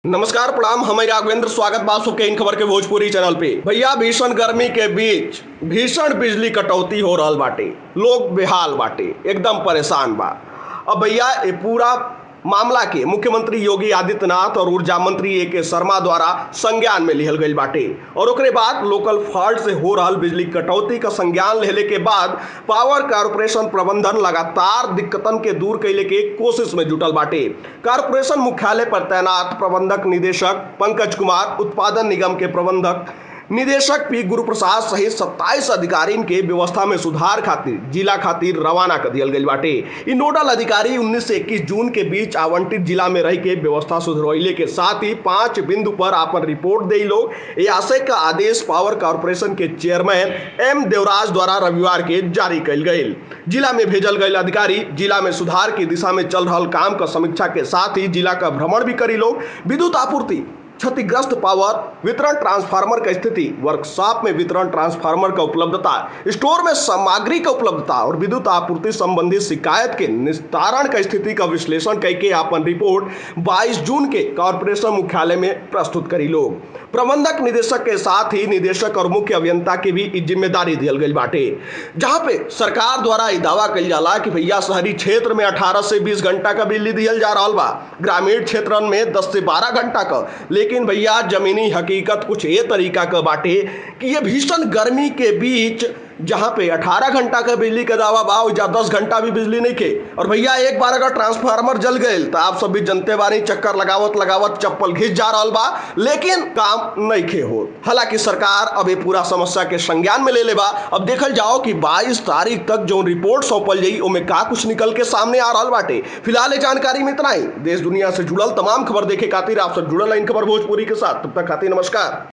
नमस्कार प्रणाम। हम राघवेंद्र स्वागत बा सबके इन खबर के भोजपुरी चैनल पे। भैया भीषण गर्मी के बीच भीषण बिजली कटौती हो रहल बाटे, लोग बेहाल बाटे, एकदम परेशान बा। अब भैया ये पूरा मामला के मुख्यमंत्री योगी आदित्यनाथ और ऊर्जा मंत्री ए.के. शर्मा द्वारा संज्ञान में लिहल गई बाटे और ओकरे बाद लोकल फॉल्ट से हो रहल बिजली कटौती का संज्ञान लेले के बाद पावर कारपोरेशन प्रबंधन लगातार दिक्कतन के दूर कैले के कोशिश में जुटल बाटे। कारपोरेशन मुख्यालय पर तैनात प्रबंधक निदेशक पंकज कुमार, उत्पादन निगम के प्रबंधक निदेशक पी गुरुप्रसाद सहित 27 अधिकारियों के व्यवस्था में सुधार खातिर जिला खातिर रवाना कर दियल गई बाटे। इ नोडल अधिकारी 19 से 21 जून के बीच आवंटित जिला में रह के व्यवस्था सुधरवैले के साथ ही 5 बिंदु पर अपन रिपोर्ट दे लोग ये आशय का आदेश पावर कॉर्पोरेशन के चेयरमैन एम देवराज द्वारा रविवार के जारी कल गई। जिला में भेजल गए अधिकारी जिला में सुधार की दिशा में चल रहा काम का समीक्षा के साथ ही जिला का भ्रमण भी करी लोग। विद्युत आपूर्ति, क्षतिग्रस्त पावर वितरण, ट्रांसफार्मर का स्थिति, वर्कशॉप में वितरण ट्रांसफार्मर का उपलब्धता, स्टोर में सामग्री का उपलब्धता और विद्युत आपूर्ति संबंधी शिकायत के निस्तारण का स्थिति का विश्लेषण करके अपन रिपोर्ट 22 जून के कॉर्पोरेशन मुख्यालय में प्रस्तुत करी लोग। प्रबंधक निदेशक के साथ ही निदेशक और मुख्य अभियंता की भी जिम्मेदारी दियल गई बाटे, जहां पे सरकार द्वारा दावा कल जाला कि भैया शहरी क्षेत्र में 18 से 20 घंटा का बिजली दियल जा रहा बा, ग्रामीण क्षेत्रन में 10 से 12 घंटा का। लेकिन भैया जमीनी हकीकत कुछ ये तरीका का बाटे कि ये भीषण गर्मी के बीच जहां पे 18 घंटा का बिजली का दावा बा या 10 घंटा भी बिजली नहीं के। और भैया एक बार अगर ट्रांसफार्मर जल गए तो आप सब भी जनते बानी, चक्कर लगावत लगावत चप्पल घिस जा रहा बा, लेकिन काम नहीं खे हो। हालांकि सरकार अब ये पूरा समस्या के संज्ञान में ले ले बा। अब देखल जाओ कि 22 तारीख तक जो रिपोर्ट सौंपल जाई ओमे का कुछ निकल के सामने आ रहा बाटे। फिलहाल ये जानकारी में इतना ही। देश दुनिया से जुड़ल तमाम खबर देखे खातिर आप सब जुड़ल इन खबर भोजपुरी के साथ। तब तक खातिर नमस्कार।